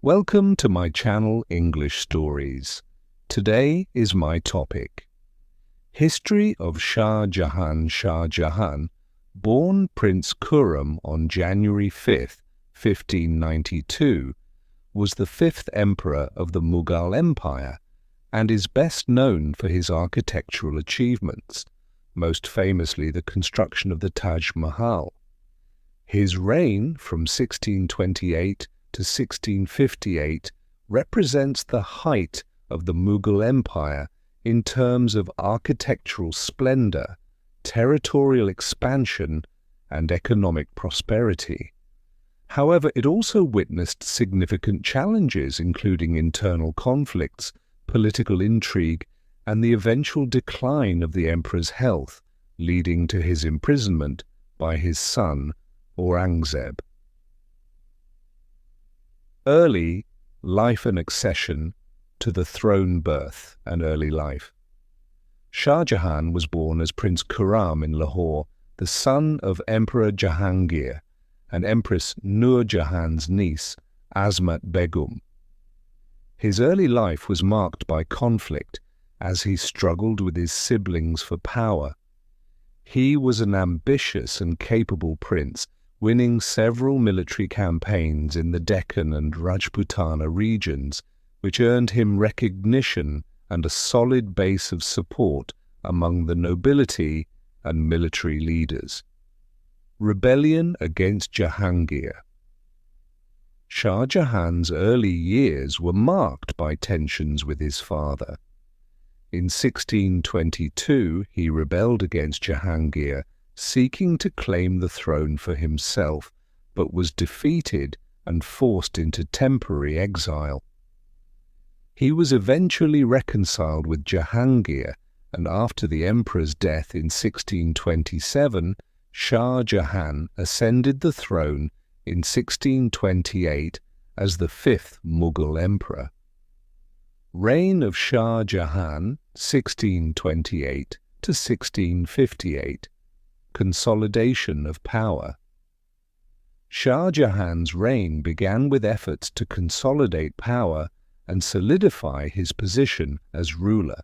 Welcome to my channel English Stories. Today is my topic. History of Shah Jahan. Shah Jahan, born Prince Khurram on January 5, 1592, was the fifth emperor of the Mughal Empire and is best known for his architectural achievements, most famously the construction of the Taj Mahal. His reign from 1628 to 1658 represents the height of the Mughal Empire in terms of architectural splendor, territorial expansion, and economic prosperity. However, it also witnessed significant challenges, including internal conflicts, political intrigue, and the eventual decline of the emperor's health, leading to his imprisonment by his son, Aurangzeb. Early life and accession to the throne. Birth and early life. Shah Jahan was born as Prince Khurram in Lahore, the son of Emperor Jahangir and Empress Nur Jahan's niece, Azmat Begum. His early life was marked by conflict as he struggled with his siblings for power. He was an ambitious and capable prince, winning several military campaigns in the Deccan and Rajputana regions, which earned him recognition and a solid base of support among the nobility and military leaders. Rebellion against Jahangir. Shah Jahan's early years were marked by tensions with his father. In 1622, he rebelled against Jahangir, seeking to claim the throne for himself, but was defeated and forced into temporary exile. He was eventually reconciled with Jahangir, and after the emperor's death in 1627, Shah Jahan ascended the throne in 1628 as the fifth Mughal emperor. Reign of Shah Jahan, 1628 to 1658. Consolidation of Power. Shah Jahan's reign began with efforts to consolidate power and solidify his position as ruler.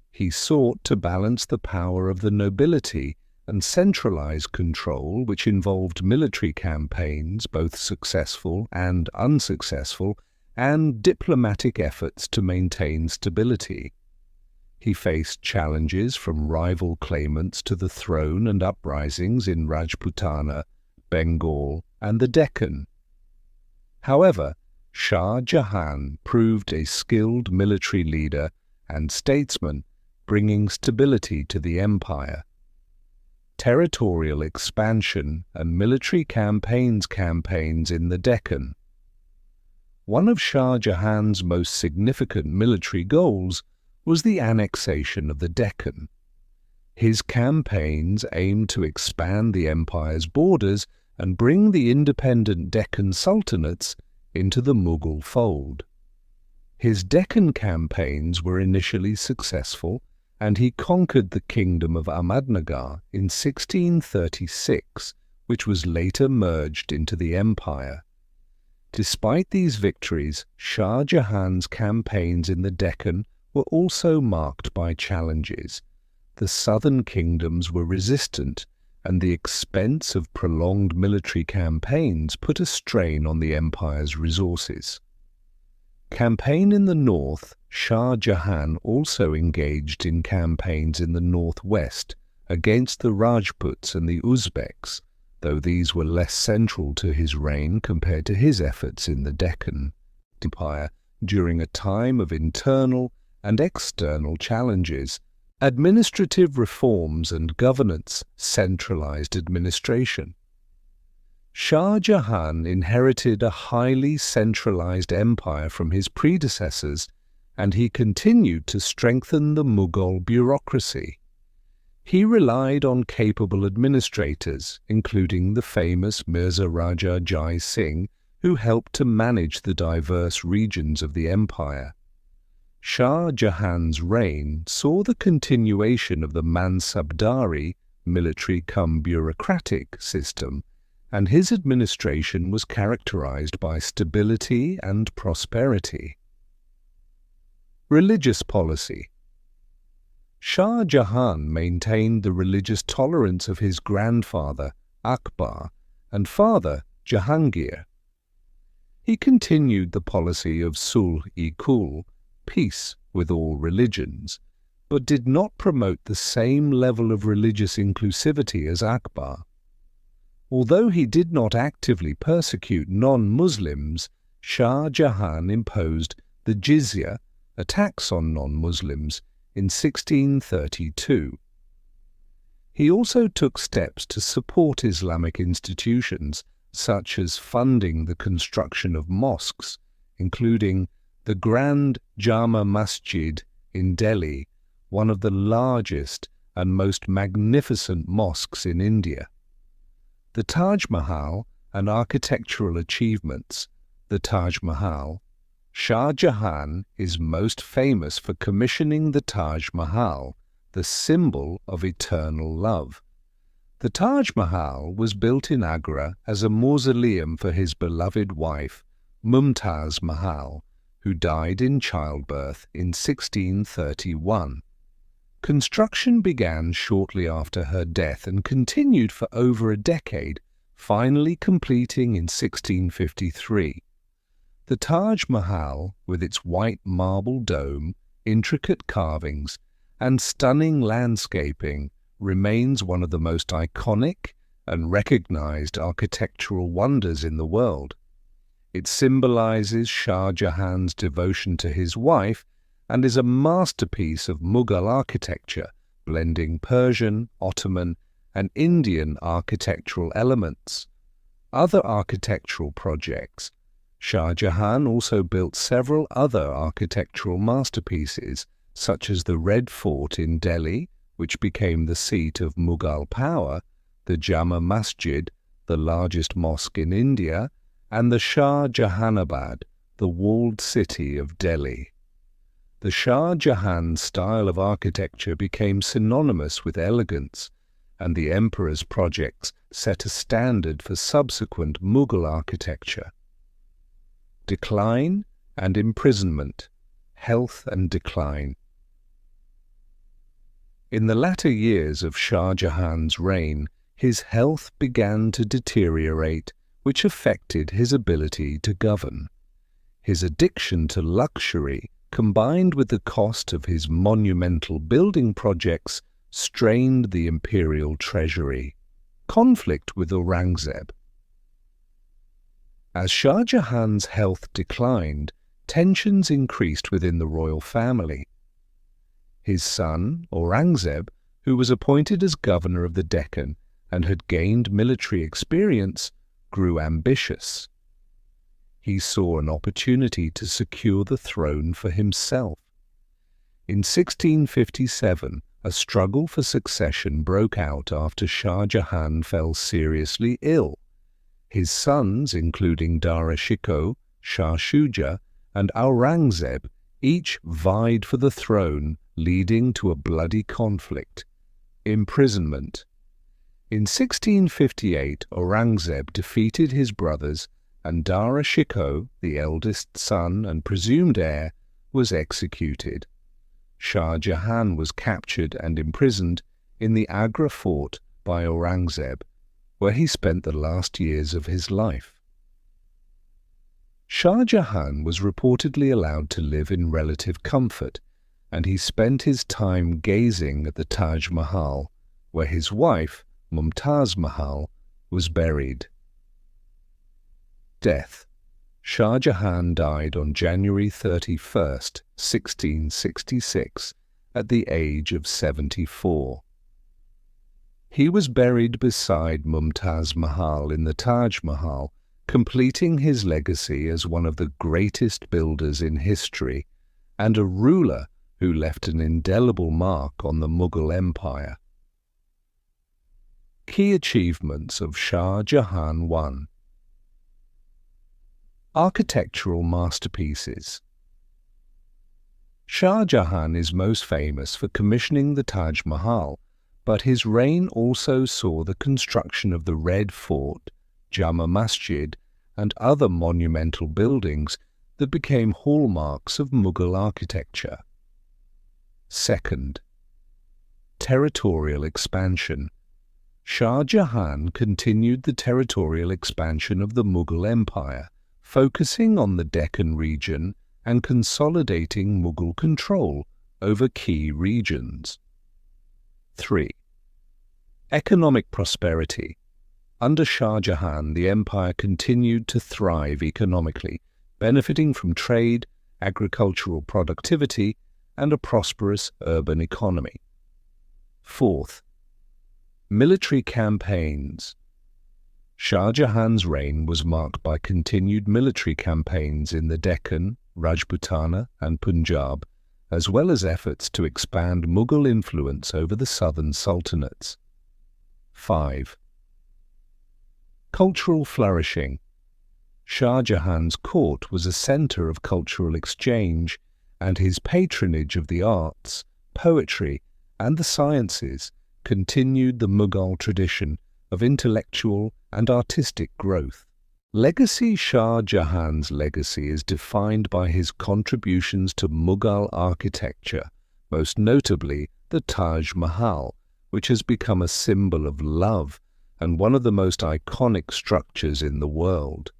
He sought to balance the power of the nobility and centralize control, which involved military campaigns, both successful and unsuccessful, and diplomatic efforts to maintain stability. He faced challenges from rival claimants to the throne and uprisings in Rajputana, Bengal, and the Deccan. However, Shah Jahan proved a skilled military leader and statesman, bringing stability to the empire. Territorial expansion and military campaigns in the Deccan. One of Shah Jahan's most significant military goals was the annexation of the Deccan. His campaigns aimed to expand the empire's borders and bring the independent Deccan sultanates into the Mughal fold. His Deccan campaigns were initially successful, and he conquered the kingdom of Ahmadnagar in 1636, which was later merged into the empire. Despite these victories, Shah Jahan's campaigns in the Deccan were also marked by challenges. The southern kingdoms were resistant, and the expense of prolonged military campaigns put a strain on the empire's resources. Campaign in the north. Shah Jahan also engaged in campaigns in the northwest against the Rajputs and the Uzbeks, though these were less central to his reign compared to his efforts in the Deccan Empire during a time of internal and external challenges. Administrative reforms and governance, centralized administration. Shah Jahan inherited a highly centralized empire from his predecessors, and he continued to strengthen the Mughal bureaucracy. He relied on capable administrators, including the famous Mirza Raja Jai Singh, who helped to manage the diverse regions of the empire. Shah Jahan's reign saw the continuation of the Mansabdari, military-cum-bureaucratic system, and his administration was characterized by stability and prosperity. Religious policy. Shah Jahan maintained the religious tolerance of his grandfather, Akbar, and father, Jahangir. He continued the policy of sulh-i-kul, peace with all religions, but did not promote the same level of religious inclusivity as Akbar. Although he did not actively persecute non-Muslims, Shah Jahan imposed the jizya, a tax on non-Muslims, in 1632. He also took steps to support Islamic institutions, such as funding the construction of mosques, including the Grand Jama Masjid in Delhi, one of the largest and most magnificent mosques in India. The Taj Mahal and architectural achievements. The Taj Mahal. Shah Jahan is most famous for commissioning the Taj Mahal, the symbol of eternal love. The Taj Mahal was built in Agra as a mausoleum for his beloved wife, Mumtaz Mahal, who died in childbirth in 1631. Construction began shortly after her death and continued for over a decade, finally completing in 1653. The Taj Mahal, with its white marble dome, intricate carvings, and stunning landscaping, remains one of the most iconic and recognized architectural wonders in the world. It symbolizes Shah Jahan's devotion to his wife and is a masterpiece of Mughal architecture, blending Persian, Ottoman, and Indian architectural elements. Other architectural projects. Shah Jahan also built several other architectural masterpieces, such as the Red Fort in Delhi, which became the seat of Mughal power, the Jama Masjid, the largest mosque in India, and the Shah Jahanabad, the walled city of Delhi. The Shah Jahan style of architecture became synonymous with elegance, and the emperor's projects set a standard for subsequent Mughal architecture. Decline and imprisonment. Health and decline. In the latter years of Shah Jahan's reign, his health began to deteriorate, which affected his ability to govern. His addiction to luxury, combined with the cost of his monumental building projects, strained the imperial treasury. Conflict with Aurangzeb. As Shah Jahan's health declined, tensions increased within the royal family. His son, Aurangzeb, who was appointed as governor of the Deccan and had gained military experience, grew ambitious. He saw an opportunity to secure the throne for himself. In 1657, a struggle for succession broke out after Shah Jahan fell seriously ill. His sons, including Dara Shikoh, Shah Shuja, and Aurangzeb, each vied for the throne, leading to a bloody conflict. Imprisonment. In 1658, Aurangzeb defeated his brothers, and Dara Shikoh, the eldest son and presumed heir, was executed. Shah Jahan was captured and imprisoned in the Agra fort by Aurangzeb, where he spent the last years of his life. Shah Jahan was reportedly allowed to live in relative comfort, and he spent his time gazing at the Taj Mahal, where his wife, Mumtaz Mahal, was buried. Death. Shah Jahan died on January 31st, 1666, at the age of 74. He was buried beside Mumtaz Mahal in the Taj Mahal, completing his legacy as one of the greatest builders in history and a ruler who left an indelible mark on the Mughal Empire. Key achievements of Shah Jahan I. Architectural masterpieces. Shah Jahan is most famous for commissioning the Taj Mahal, but his reign also saw the construction of the Red Fort, Jama Masjid, and other monumental buildings that became hallmarks of Mughal architecture. Second, territorial expansion. Shah Jahan continued the territorial expansion of the Mughal Empire, focusing on the Deccan region and consolidating Mughal control over key regions. 3. Economic prosperity. Under Shah Jahan, the empire continued to thrive economically, benefiting from trade, agricultural productivity, and a prosperous urban economy. Fourth, military campaigns. Shah Jahan's reign was marked by continued military campaigns in the Deccan, Rajputana, and Punjab, as well as efforts to expand Mughal influence over the southern sultanates. 5. Cultural flourishing. Shah Jahan's court was a centre of cultural exchange, and his patronage of the arts, poetry, and the sciences continued the Mughal tradition of intellectual and artistic growth. Legacy. Shah Jahan's legacy is defined by his contributions to Mughal architecture, most notably the Taj Mahal, which has become a symbol of love and one of the most iconic structures in the world.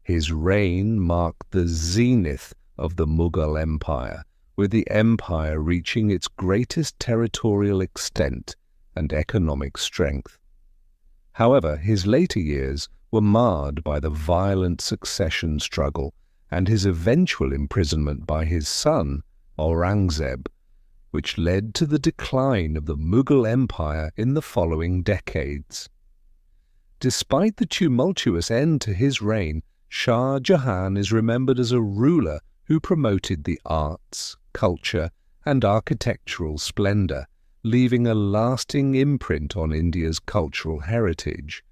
His reign marked the zenith of the Mughal Empire, with the empire reaching its greatest territorial extent and economic strength. However, his later years were marred by the violent succession struggle and his eventual imprisonment by his son, Aurangzeb, which led to the decline of the Mughal Empire in the following decades. Despite the tumultuous end to his reign, Shah Jahan is remembered as a ruler who promoted the arts, culture, and architectural splendor, leaving a lasting imprint on India's cultural heritage.